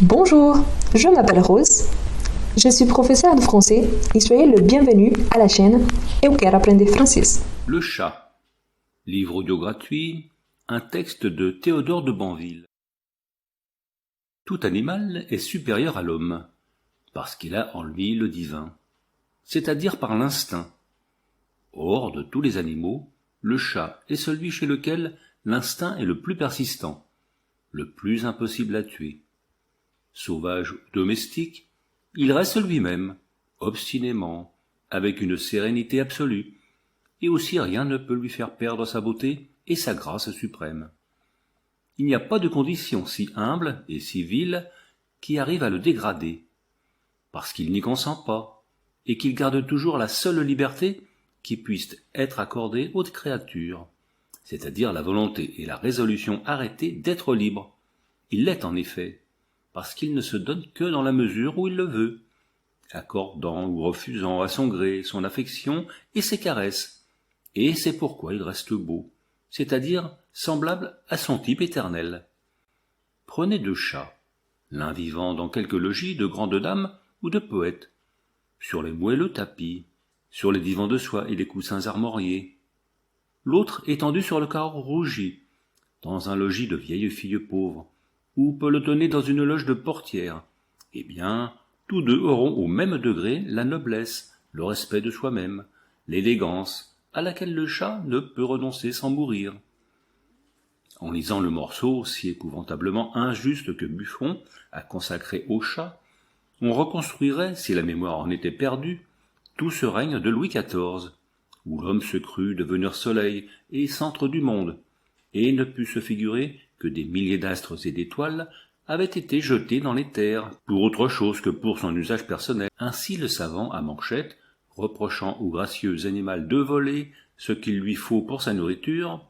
Bonjour, je m'appelle Rose. Je suis professeure de français et soyez le bienvenu à la chaîne Eu Quero Aprender Francês. Le chat. Livre audio gratuit. Un texte de Théodore de Banville. Tout animal est supérieur à l'homme, parce qu'il a en lui le divin, c'est-à-dire par l'instinct. Or, de tous les animaux, le chat est celui chez lequel l'instinct est le plus persistant, le plus impossible à tuer. Sauvage ou domestique, il reste lui-même, obstinément, avec une sérénité absolue, et aussi rien ne peut lui faire perdre sa beauté et sa grâce suprême. Il n'y a pas de condition si humble et si vile qui arrive à le dégrader, parce qu'il n'y consent pas, et qu'il garde toujours la seule liberté qui puisse être accordée aux créatures, c'est-à-dire la volonté et la résolution arrêtée d'être libre. Il l'est en effet, parce qu'il ne se donne que dans la mesure où il le veut, accordant ou refusant à son gré son affection et ses caresses, et c'est pourquoi il reste beau, c'est-à-dire semblable à son type éternel. Prenez deux chats, l'un vivant dans quelque logis de grande dame ou de poète, sur les moelleux tapis, sur les divans de soie et les coussins armoriés, l'autre étendu sur le carreau rougi, dans un logis de vieille fille pauvre, ou pelotonné dans une loge de portière. Eh bien, tous deux auront au même degré la noblesse, le respect de soi-même, l'élégance, à laquelle le chat ne peut renoncer sans mourir. En lisant le morceau si épouvantablement injuste que Buffon a consacré au chat, on reconstruirait, si la mémoire en était perdue, tout ce règne de Louis XIV, où l'homme se crut devenir soleil et centre du monde, et ne put se figurer que des milliers d'astres et d'étoiles avaient été jetés dans les terres, pour autre chose que pour son usage personnel. Ainsi le savant à Manchette, reprochant au gracieux animal de voler ce qu'il lui faut pour sa nourriture,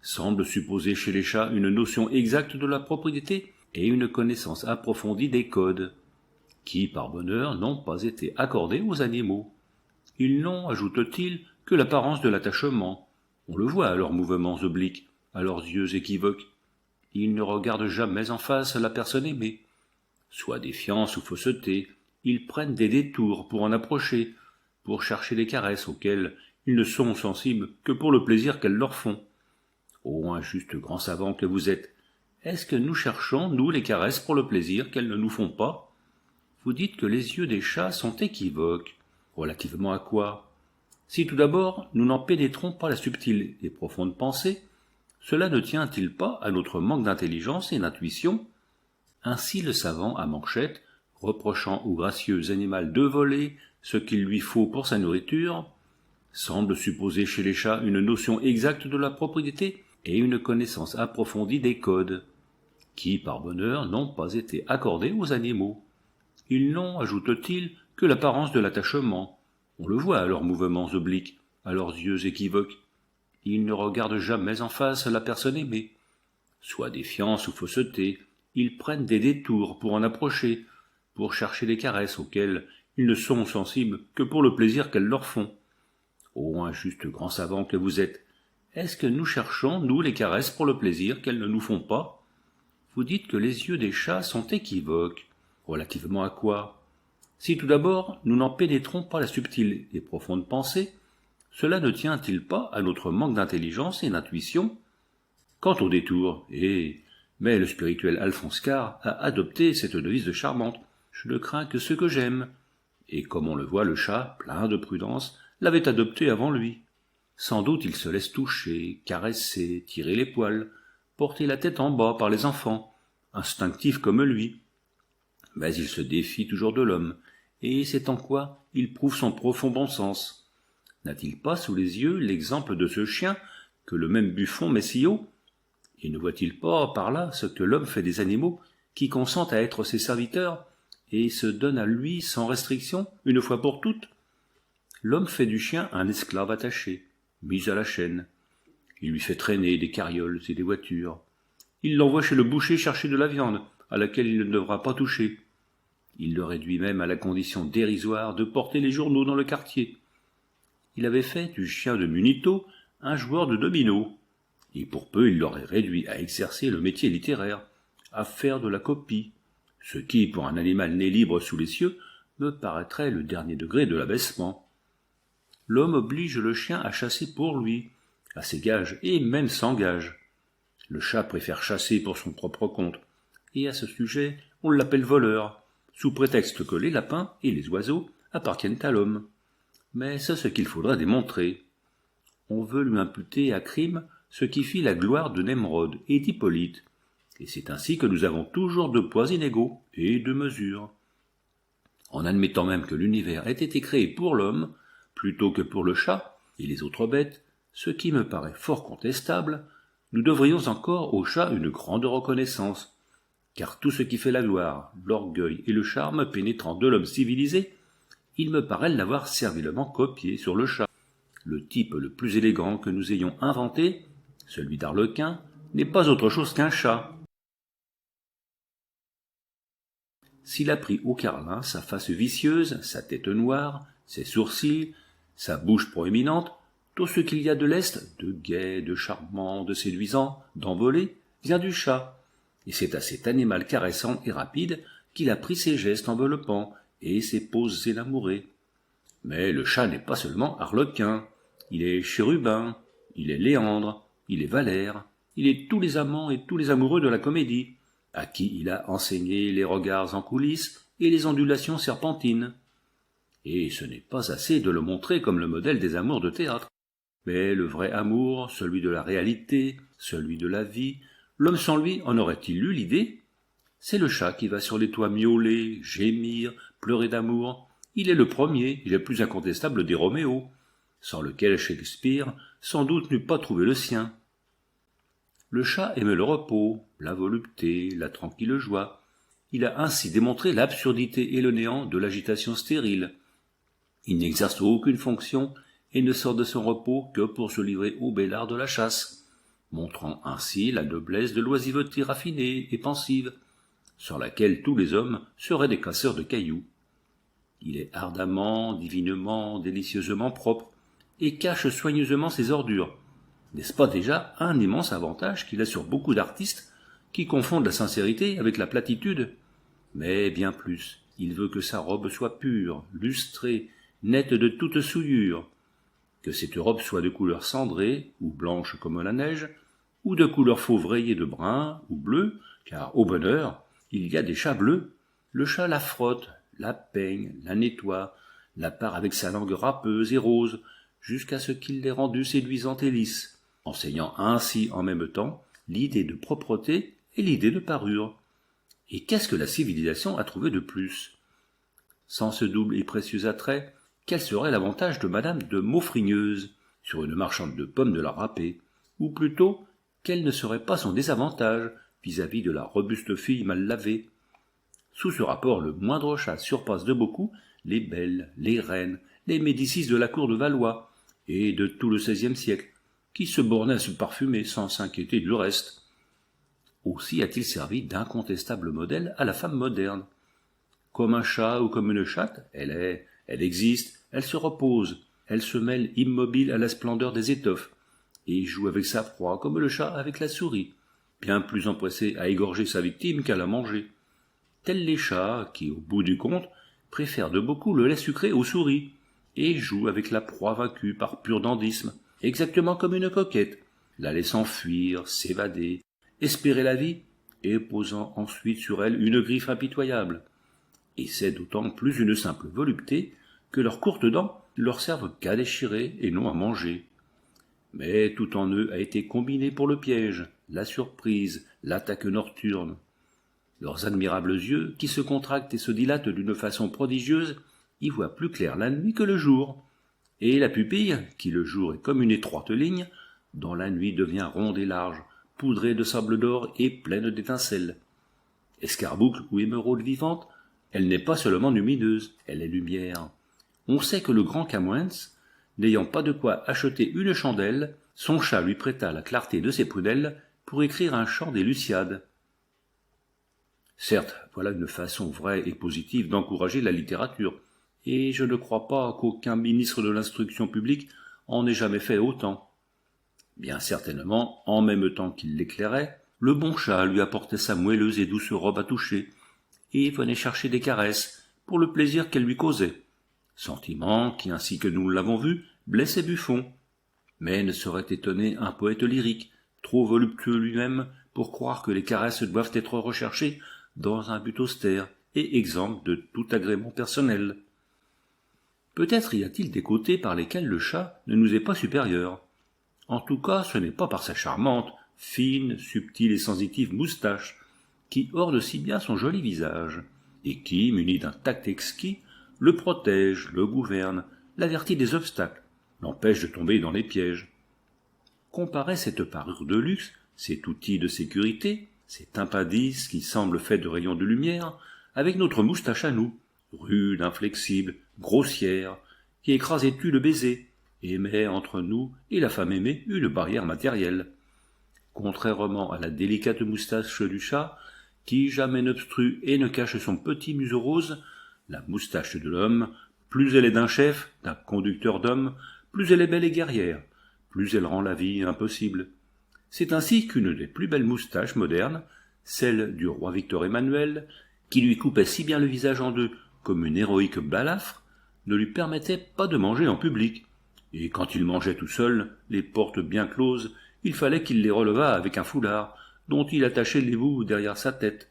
semble supposer chez les chats une notion exacte de la propriété et une connaissance approfondie des codes, qui, par bonheur, n'ont pas été accordés aux animaux. Ils n'ont, ajoute-t-il, que l'apparence de l'attachement. On le voit à leurs mouvements obliques, à leurs yeux équivoques. Ils ne regardent jamais en face la personne aimée. Soit défiance ou fausseté, ils prennent des détours pour en approcher, pour chercher les caresses auxquelles ils ne sont sensibles que pour le plaisir qu'elles leur font. Ô injuste grand savant que vous êtes, est-ce que nous cherchons, nous, les caresses pour le plaisir qu'elles ne nous font pas? Vous dites que les yeux des chats sont équivoques. Relativement à quoi? Si tout d'abord nous n'en pénétrons pas la subtile et profonde pensée, cela ne tient-il pas à notre manque d'intelligence et d'intuition? Ainsi le savant à Manchette, reprochant au gracieux animal de voler ce qu'il lui faut pour sa nourriture, semble supposer chez les chats une notion exacte de la propriété et une connaissance approfondie des codes, qui, par bonheur, n'ont pas été accordés aux animaux. Ils n'ont, ajoute-t-il, que l'apparence de l'attachement. On le voit à leurs mouvements obliques, à leurs yeux équivoques. Ils ne regardent jamais en face la personne aimée. Soit défiance ou fausseté, ils prennent des détours pour en approcher, pour chercher les caresses auxquelles ils ne sont sensibles que pour le plaisir qu'elles leur font. Ô injuste grand savant que vous êtes, est-ce que nous cherchons, nous, les caresses pour le plaisir qu'elles ne nous font pas? Vous dites que les yeux des chats sont équivoques. Relativement à quoi? Si tout d'abord nous n'en pénétrons pas la subtile et profonde pensée, cela ne tient-il pas à notre manque d'intelligence et d'intuition? Quant au détour, mais le spirituel Alphonse Karr a adopté cette devise charmante, je ne crains que ce que j'aime, et comme on le voit, le chat, plein de prudence, l'avait adopté avant lui. Sans doute il se laisse toucher, caresser, tirer les poils, porter la tête en bas par les enfants, instinctif comme lui. Mais il se défie toujours de l'homme, et c'est en quoi il prouve son profond bon sens. N'a-t-il pas sous les yeux l'exemple de ce chien que le même Buffon met si haut? Et ne voit-il pas par là ce que l'homme fait des animaux qui consentent à être ses serviteurs et se donnent à lui sans restriction, une fois pour toutes? L'homme fait du chien un esclave attaché, mis à la chaîne. Il lui fait traîner des carrioles et des voitures. Il l'envoie chez le boucher chercher de la viande, à laquelle il ne devra pas toucher. Il le réduit même à la condition dérisoire de porter les journaux dans le quartier. Il avait fait du chien de Munito un joueur de domino, et pour peu il l'aurait réduit à exercer le métier littéraire, à faire de la copie, ce qui, pour un animal né libre sous les cieux, me paraîtrait le dernier degré de l'abaissement. L'homme oblige le chien à chasser pour lui, à ses gages et même sans gages. Le chat préfère chasser pour son propre compte, et à ce sujet on l'appelle voleur, sous prétexte que les lapins et les oiseaux appartiennent à l'homme. Mais c'est ce qu'il faudrait démontrer. On veut lui imputer à crime ce qui fit la gloire de Nemrod et d'Hippolyte, et c'est ainsi que nous avons toujours deux poids inégaux et deux mesures. En admettant même que l'univers ait été créé pour l'homme, plutôt que pour le chat et les autres bêtes, ce qui me paraît fort contestable, nous devrions encore au chat une grande reconnaissance, car tout ce qui fait la gloire, l'orgueil et le charme pénétrant de l'homme civilisé, il me paraît l'avoir servilement copié sur le chat. Le type le plus élégant que nous ayons inventé, celui d'Arlequin, n'est pas autre chose qu'un chat. S'il a pris au carlin sa face vicieuse, sa tête noire, ses sourcils, sa bouche proéminente, tout ce qu'il y a de leste, de gai, de charmant, de séduisant, d'envolé, vient du chat, et c'est à cet animal caressant et rapide qu'il a pris ses gestes enveloppants et ses poses énamourées. Mais le chat n'est pas seulement Arlequin, il est Chérubin, il est Léandre, il est Valère, il est tous les amants et tous les amoureux de la comédie, à qui il a enseigné les regards en coulisses et les ondulations serpentines. Et ce n'est pas assez de le montrer comme le modèle des amours de théâtre. Mais le vrai amour, celui de la réalité, celui de la vie, l'homme sans lui en aurait-il eu l'idée? C'est le chat qui va sur les toits miauler, gémir, pleurer d'amour. Il est le premier, il est le plus incontestable des Roméos, sans lequel Shakespeare sans doute n'eût pas trouvé le sien. Le chat aime le repos, la volupté, la tranquille joie. Il a ainsi démontré l'absurdité et le néant de l'agitation stérile. Il n'exerce aucune fonction et ne sort de son repos que pour se livrer au bel art de la chasse, montrant ainsi la noblesse de l'oisiveté raffinée et pensive, sur laquelle tous les hommes seraient des casseurs de cailloux. Il est ardemment, divinement, délicieusement propre, et cache soigneusement ses ordures. N'est-ce pas déjà un immense avantage qu'il a sur beaucoup d'artistes qui confondent la sincérité avec la platitude? Mais bien plus, il veut que sa robe soit pure, lustrée, nette de toute souillure, que cette robe soit de couleur cendrée, ou blanche comme la neige, ou de couleur fauve rayée de brun ou bleu, car au bonheur, il y a des chats bleus. Le chat la frotte, la peigne, la nettoie, la pare avec sa langue râpeuse et rose, jusqu'à ce qu'il l'ait rendue séduisante et lisse, enseignant ainsi en même temps l'idée de propreté et l'idée de parure. Et qu'est-ce que la civilisation a trouvé de plus? Sans ce double et précieux attrait, quel serait l'avantage de Madame de Maufrigneuse sur une marchande de pommes de la râpée? Ou plutôt, quel ne serait pas son désavantage vis-à-vis de la robuste fille mal lavée? Sous ce rapport, le moindre chat surpasse de beaucoup les belles, les reines, les Médicis de la cour de Valois et de tout le XVIe siècle, qui se bornaient à se parfumer sans s'inquiéter du reste. Aussi a-t-il servi d'incontestable modèle à la femme moderne. Comme un chat ou comme une chatte, elle existe, elle se repose, elle se mêle immobile à la splendeur des étoffes, et joue avec sa proie comme le chat avec la souris, bien plus empressé à égorger sa victime qu'à la manger. Tels les chats qui, au bout du compte, préfèrent de beaucoup le lait sucré aux souris, et jouent avec la proie vaincue par pur dandysme, exactement comme une coquette, la laissant fuir, s'évader, espérer la vie, et posant ensuite sur elle une griffe impitoyable. Et c'est d'autant plus une simple volupté que leurs courtes dents leur servent qu'à déchirer et non à manger. Mais tout en eux a été combiné pour le piège, la surprise, l'attaque nocturne. Leurs admirables yeux, qui se contractent et se dilatent d'une façon prodigieuse, y voient plus clair la nuit que le jour, et la pupille, qui le jour est comme une étroite ligne, dans la nuit devient ronde et large, poudrée de sable d'or et pleine d'étincelles. Escarboucle ou émeraude vivante, elle n'est pas seulement lumineuse, elle est lumière. On sait que le grand Camoens, n'ayant pas de quoi acheter une chandelle, son chat lui prêta la clarté de ses prunelles pour écrire un chant des Lusiades. Certes, voilà une façon vraie et positive d'encourager la littérature, et je ne crois pas qu'aucun ministre de l'instruction publique en ait jamais fait autant. Bien certainement, en même temps qu'il l'éclairait, le bon chat lui apportait sa moelleuse et douce robe à toucher, et venait chercher des caresses pour le plaisir qu'elle lui causait. Sentiment qui, ainsi que nous l'avons vu, blessait Buffon. Mais ne saurait étonner un poète lyrique, trop voluptueux lui-même, pour croire que les caresses doivent être recherchées dans un but austère et exempt de tout agrément personnel. Peut-être y a-t-il des côtés par lesquels le chat ne nous est pas supérieur. En tout cas, ce n'est pas par sa charmante, fine, subtile et sensitive moustache, qui orne si bien son joli visage, et qui, muni d'un tact exquis, le protège, le gouverne, l'avertit des obstacles, l'empêche de tomber dans les pièges. Comparez cette parure de luxe, cet outil de sécurité, cet impendice qui semble fait de rayons de lumière, avec notre moustache à nous, rude, inflexible, grossière, qui écrase et tue le baiser, et met entre nous et la femme aimée une barrière matérielle. Contrairement à la délicate moustache du chat, qui jamais n'obstrue et ne cache son petit museau rose, la moustache de l'homme, plus elle est d'un chef, d'un conducteur d'hommes, plus elle est belle et guerrière, plus elle rend la vie impossible. C'est ainsi qu'une des plus belles moustaches modernes, celle du roi Victor Emmanuel, qui lui coupait si bien le visage en deux comme une héroïque balafre, ne lui permettait pas de manger en public, et quand il mangeait tout seul, les portes bien closes, il fallait qu'il les relevât avec un foulard, dont il attachait les bouts derrière sa tête.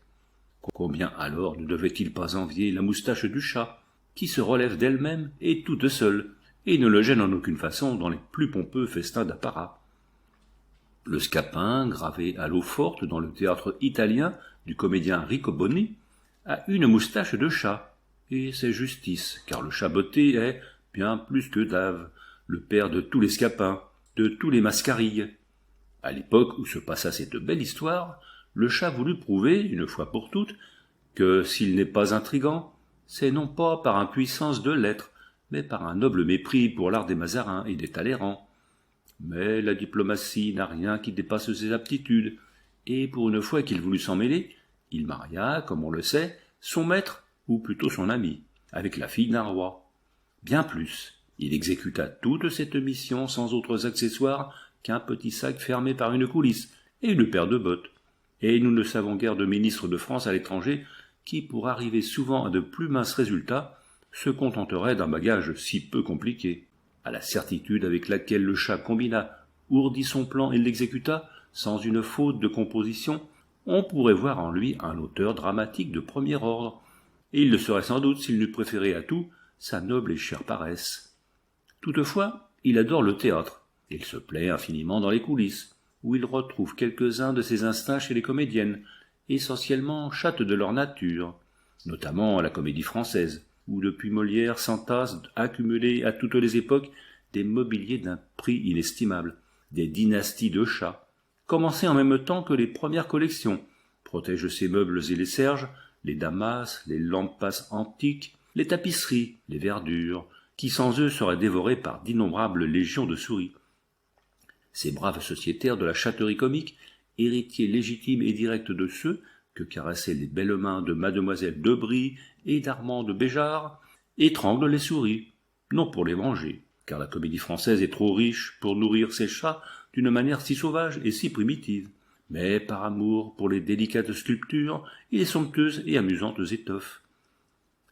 Combien alors ne devait-il pas envier la moustache du chat, qui se relève d'elle-même et toute seule, et ne le gêne en aucune façon dans les plus pompeux festins d'apparat. Le scapin, gravé à l'eau forte dans le théâtre italien du comédien Riccoboni, a une moustache de chat, et c'est justice, car le chat botté est, bien plus que Dave, le père de tous les scapins, de tous les mascarilles. À l'époque où se passa cette belle histoire, le chat voulut prouver, une fois pour toutes, que s'il n'est pas intrigant, c'est non pas par impuissance de l'être, mais par un noble mépris pour l'art des Mazarins et des Talleyrand. Mais la diplomatie n'a rien qui dépasse ses aptitudes, et pour une fois qu'il voulut s'en mêler, il maria, comme on le sait, son maître, ou plutôt son ami, avec la fille d'un roi. Bien plus, il exécuta toute cette mission sans autres accessoires qu'un petit sac fermé par une coulisse et une paire de bottes. Et nous ne savons guère de ministre de France à l'étranger qui, pour arriver souvent à de plus minces résultats, se contenterait d'un bagage si peu compliqué. À la certitude avec laquelle le chat combina, ourdit son plan et l'exécuta, sans une faute de composition, on pourrait voir en lui un auteur dramatique de premier ordre, et il le serait sans doute s'il n'eût préféré à tout sa noble et chère paresse. Toutefois, il adore le théâtre, et il se plaît infiniment dans les coulisses, où il retrouve quelques-uns de ses instincts chez les comédiennes, essentiellement chattes de leur nature, notamment à la Comédie Française, où depuis Molière s'entassent accumulés à toutes les époques des mobiliers d'un prix inestimable, des dynasties de chats, commencées en même temps que les premières collections, protègent ces meubles et les serges, les damas, les lampas antiques, les tapisseries, les verdures, qui sans eux seraient dévorés par d'innombrables légions de souris. Ces braves sociétaires de la chatterie comique, héritiers légitimes et directs de ceux que caressaient les belles mains de mademoiselle Debris et d'Armand de Béjart, étranglent les souris, non pour les manger, car la Comédie Française est trop riche pour nourrir ses chats d'une manière si sauvage et si primitive, mais par amour pour les délicates sculptures et les somptueuses et amusantes étoffes.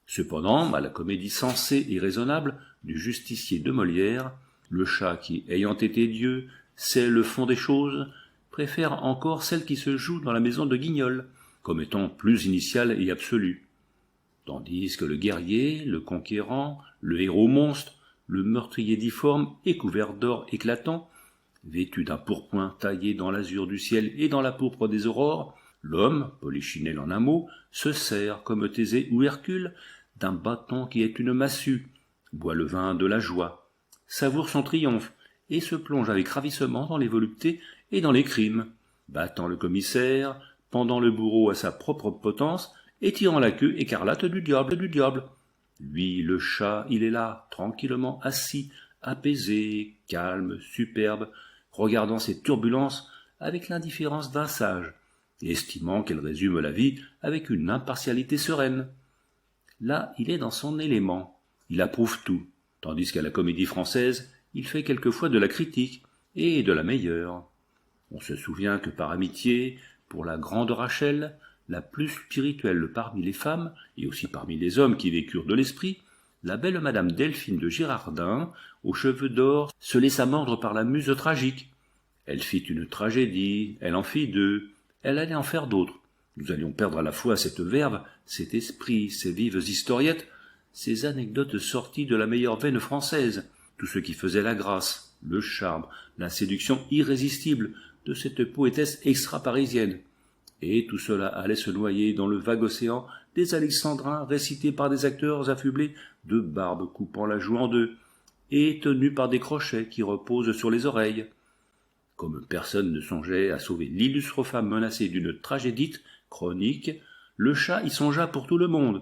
Cependant, à la comédie sensée et raisonnable du justicier de Molière, le chat qui, ayant été Dieu, sait le fond des choses, préfère encore celle qui se joue dans la maison de Guignol, comme étant plus initiale et absolue. Tandis que le guerrier, le conquérant, le héros monstre, le meurtrier difforme et couvert d'or éclatant, vêtu d'un pourpoint taillé dans l'azur du ciel et dans la pourpre des aurores, l'homme, Polichinelle en un mot, se sert, comme Thésée ou Hercule, d'un bâton qui est une massue, boit le vin de la joie, savoure son triomphe, et se plonge avec ravissement dans les voluptés et dans les crimes, battant le commissaire, pendant le bourreau à sa propre potence, et tirant la queue écarlate du diable. Lui, le chat, il est là, tranquillement assis, apaisé, calme, superbe, regardant ces turbulences avec l'indifférence d'un sage, et estimant qu'elle résume la vie avec une impartialité sereine. Là, il est dans son élément, il approuve tout, tandis qu'à la Comédie Française, il fait quelquefois de la critique, et de la meilleure. On se souvient que par amitié, pour la grande Rachel, la plus spirituelle parmi les femmes, et aussi parmi les hommes qui vécurent de l'esprit, la belle madame Delphine de Girardin, aux cheveux d'or, se laissa mordre par la muse tragique. Elle fit une tragédie, elle en fit deux, elle allait en faire d'autres. Nous allions perdre à la fois cette verve, cet esprit, ces vives historiettes, ces anecdotes sorties de la meilleure veine française, tout ce qui faisait la grâce, le charme, la séduction irrésistible de cette poétesse extra-parisienne. Et tout cela allait se noyer dans le vague océan des alexandrins récités par des acteurs affublés de barbes coupant la joue en deux, et tenus par des crochets qui reposent sur les oreilles. Comme personne ne songeait à sauver l'illustre femme menacée d'une tragédite chronique, le chat y songea pour tout le monde,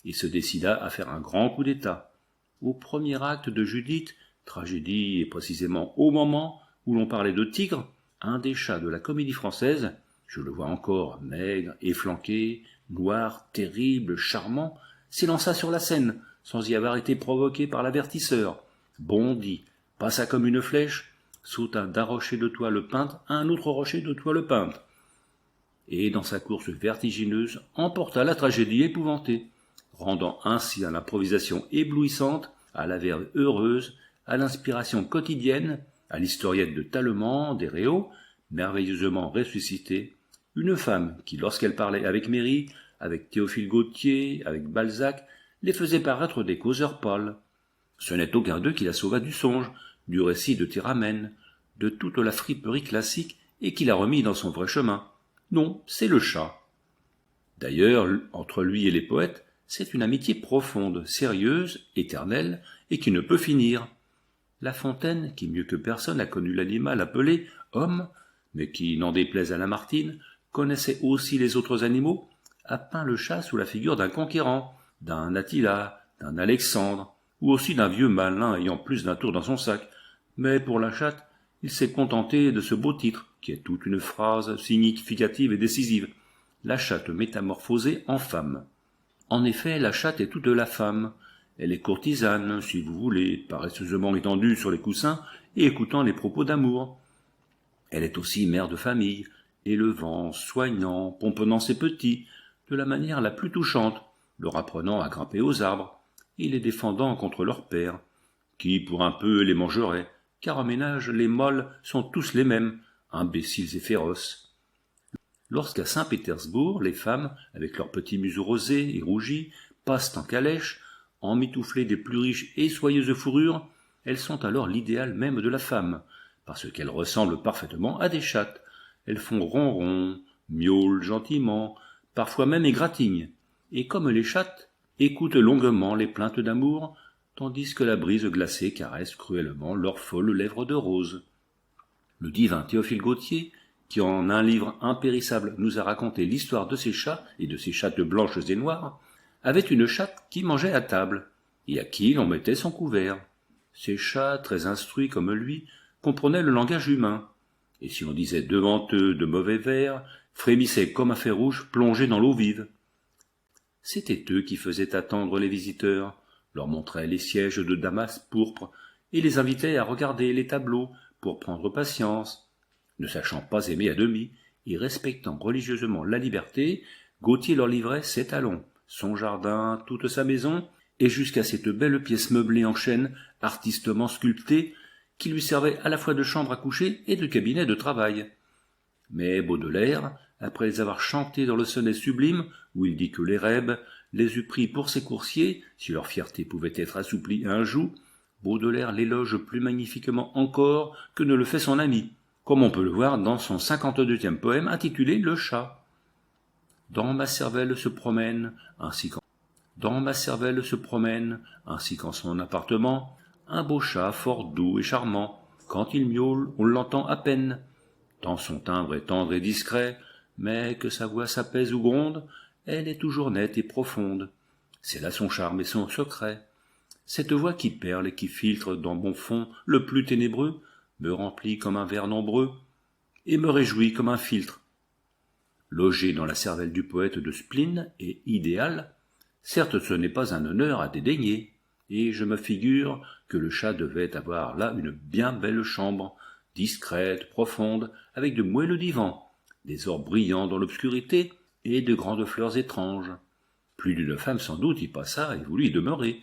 et se décida à faire un grand coup d'état. Au premier acte de Judith, tragédie et précisément au moment où l'on parlait de tigre, un des chats de la comédie française, je le vois encore, maigre, efflanqué, noir, terrible, charmant, s'élança sur la scène, sans y avoir été provoqué par l'avertisseur, bondit, passa comme une flèche, sauta d'un rocher de toile peinte à un autre rocher de toile peinte, et dans sa course vertigineuse emporta la tragédie épouvantée, rendant ainsi à l'improvisation éblouissante, à la verve heureuse, à l'inspiration quotidienne, à l'historiette de Tallemant, des Réaux, merveilleusement ressuscitée, une femme qui, lorsqu'elle parlait avec Méry, avec Théophile Gautier, avec Balzac, les faisait paraître des causeurs pâles. Ce n'est aucun d'eux qui la sauva du songe, du récit de Théramène, de toute la friperie classique et qui la remit dans son vrai chemin. Non, c'est le chat. D'ailleurs, entre lui et les poètes, c'est une amitié profonde, sérieuse, éternelle, et qui ne peut finir. La Fontaine, qui mieux que personne a connu l'animal appelé homme, mais qui, n'en déplaise à Lamartine, connaissait aussi les autres animaux, a peint le chat sous la figure d'un conquérant, d'un Attila, d'un Alexandre, ou aussi d'un vieux malin ayant plus d'un tour dans son sac. Mais pour la chatte, il s'est contenté de ce beau titre, qui est toute une phrase significative et décisive. La chatte métamorphosée en femme. En effet, la chatte est toute la femme. Elle est courtisane, si vous voulez, paresseusement étendue sur les coussins et écoutant les propos d'amour. Elle est aussi mère de famille, élevant, soignant, pomponnant ses petits, de la manière la plus touchante, leur apprenant à grimper aux arbres, et les défendant contre leur père, qui pour un peu les mangerait, car en ménage les mâles sont tous les mêmes, imbéciles et féroces. Lorsqu'à Saint-Pétersbourg, les femmes, avec leurs petits museaux rosés et rougis, passent en calèche, emmitouflées des plus riches et soyeuses fourrures, elles sont alors l'idéal même de la femme, parce qu'elles ressemblent parfaitement à des chattes. Elles font ronron, miaulent gentiment, parfois même égratignent, et comme les chattes, écoutent longuement les plaintes d'amour, tandis que la brise glacée caresse cruellement leurs folles lèvres de rose. Le divin Théophile Gautier, qui en un livre impérissable nous a raconté l'histoire de ses chats et de ses chattes blanches et noires, avait une chatte qui mangeait à table, et à qui l'on mettait son couvert. Ces chats, très instruits comme lui, comprenaient le langage humain, et si on disait devant eux de mauvais vers, frémissaient comme un fer rouge plongé dans l'eau vive. C'étaient eux qui faisaient attendre les visiteurs, leur montraient les sièges de damas pourpre, et les invitaient à regarder les tableaux pour prendre patience. Ne sachant pas aimer à demi, et respectant religieusement la liberté, Gautier leur livrait ses talons, son jardin, toute sa maison, et jusqu'à cette belle pièce meublée en chêne, artistement sculptée, qui lui servait à la fois de chambre à coucher et de cabinet de travail. Mais Baudelaire, après les avoir chantés dans le sonnet sublime, où il dit que l'Érèbe les eût pris pour ses coursiers, si leur fierté pouvait être assouplie un joug, Baudelaire l'éloge plus magnifiquement encore que ne le fait son ami, comme on peut le voir dans son 52e poème intitulé « Le chat ». Dans ma cervelle se promène, ainsi qu'en son appartement, un beau chat fort doux et charmant. Quand il miaule, on l'entend à peine. Tant son timbre est tendre et discret, mais que sa voix s'apaise ou gronde, elle est toujours nette et profonde. C'est là son charme et son secret. Cette voix qui perle et qui filtre dans mon fond le plus ténébreux, me remplit comme un verre nombreux, et me réjouit comme un filtre. Logé dans la cervelle du poète de spleen et idéal, certes ce n'est pas un honneur à dédaigner, et je me figure que le chat devait avoir là une bien belle chambre, discrète, profonde, avec de moelleux divans, des ors brillants dans l'obscurité, et de grandes fleurs étranges. Plus d'une femme sans doute y passa et voulut y demeurer,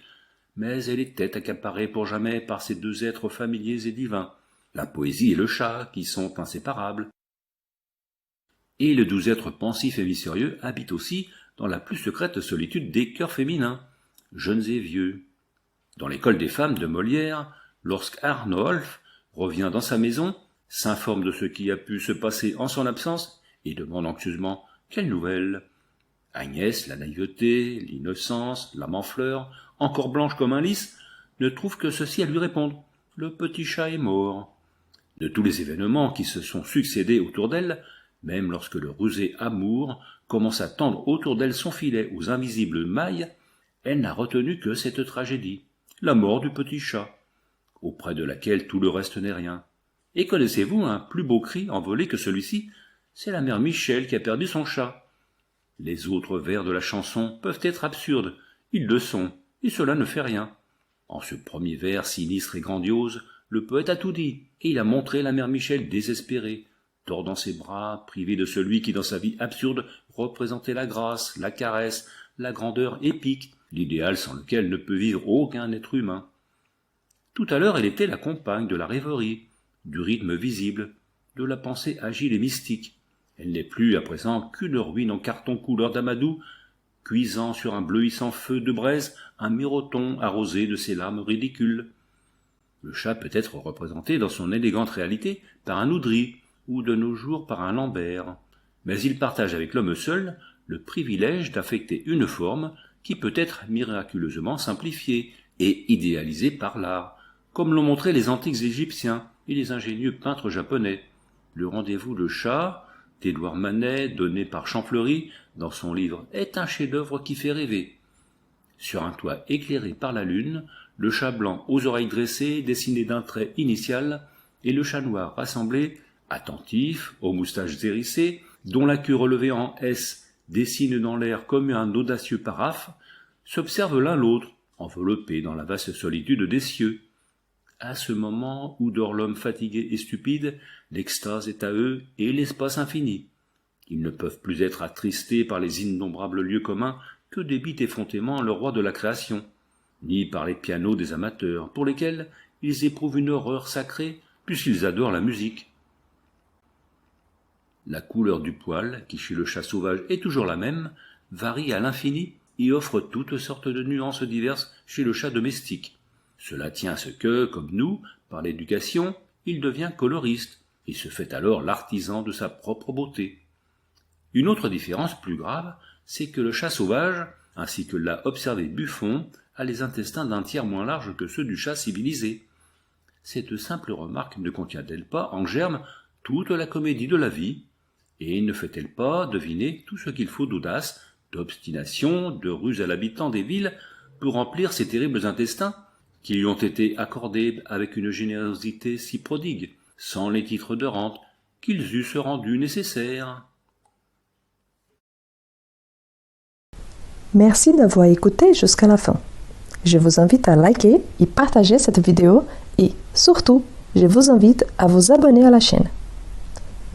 mais elle était accaparée pour jamais par ces deux êtres familiers et divins, la poésie et le chat, qui sont inséparables. Et le doux être pensif et mystérieux habite aussi dans la plus secrète solitude des cœurs féminins, jeunes et vieux. Dans l'école des femmes de Molière, lorsque Arnolphe revient dans sa maison, s'informe de ce qui a pu se passer en son absence et demande anxieusement quelle nouvelle. Agnès, la naïveté, l'innocence, l'âme en fleurs, encore blanche comme un lys, ne trouve que ceci à lui répondre. Le petit chat est mort. De tous les événements qui se sont succédés autour d'elle, même lorsque le rusé amour commence à tendre autour d'elle son filet aux invisibles mailles, elle n'a retenu que cette tragédie, la mort du petit chat, auprès de laquelle tout le reste n'est rien. Et connaissez-vous un plus beau cri envolé que celui-ci? C'est la mère Michel qui a perdu son chat. Les autres vers de la chanson peuvent être absurdes, ils le sont, et cela ne fait rien. En ce premier vers sinistre et grandiose, le poète a tout dit, et il a montré la mère Michel désespérée, tordant ses bras, privée de celui qui dans sa vie absurde représentait la grâce, la caresse, la grandeur épique, l'idéal sans lequel ne peut vivre aucun être humain. Tout à l'heure elle était la compagne de la rêverie, du rythme visible, de la pensée agile et mystique. Elle n'est plus à présent qu'une ruine en carton couleur d'amadou, cuisant sur un bleuissant feu de braise un miroton arrosé de ses larmes ridicules. Le chat peut être représenté dans son élégante réalité par un Oudry, ou de nos jours par un Lambert, mais il partage avec l'homme seul le privilège d'affecter une forme qui peut être miraculeusement simplifiée et idéalisée par l'art, comme l'ont montré les antiques Égyptiens et les ingénieux peintres japonais. Le rendez-vous de chat d'Édouard Manet, donné par Champfleury dans son livre, est un chef-d'œuvre qui fait rêver. Sur un toit éclairé par la lune, le chat blanc aux oreilles dressées, dessiné d'un trait initial, et le chat noir rassemblé, attentif, aux moustaches hérissées, dont la queue relevée en S dessine dans l'air comme un audacieux paraphe, s'observent l'un l'autre, enveloppés dans la vaste solitude des cieux. À ce moment où dort l'homme fatigué et stupide, l'extase est à eux et l'espace infini. Ils ne peuvent plus être attristés par les innombrables lieux communs que débite effrontément le roi de la création, ni par les pianos des amateurs, pour lesquels ils éprouvent une horreur sacrée, puisqu'ils adorent la musique. La couleur du poil, qui chez le chat sauvage est toujours la même, varie à l'infini et offre toutes sortes de nuances diverses chez le chat domestique. Cela tient à ce que, comme nous, par l'éducation, il devient coloriste, et se fait alors l'artisan de sa propre beauté. Une autre différence plus grave, c'est que le chat sauvage, ainsi que l'a observé Buffon, a les intestins d'un tiers moins larges que ceux du chat civilisé. Cette simple remarque ne contient-elle pas en germe toute la comédie de la vie, et ne fait-elle pas deviner tout ce qu'il faut d'audace, d'obstination, de ruse à l'habitant des villes pour remplir ces terribles intestins qui lui ont été accordés avec une générosité si prodigue, sans les titres de rente, qu'ils eussent rendu nécessaires. Merci d'avoir écouté jusqu'à la fin. Je vous invite à liker et partager cette vidéo et surtout, je vous invite à vous abonner à la chaîne.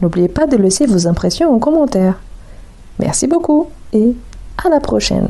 N'oubliez pas de laisser vos impressions en commentaire. Merci beaucoup et à la prochaine.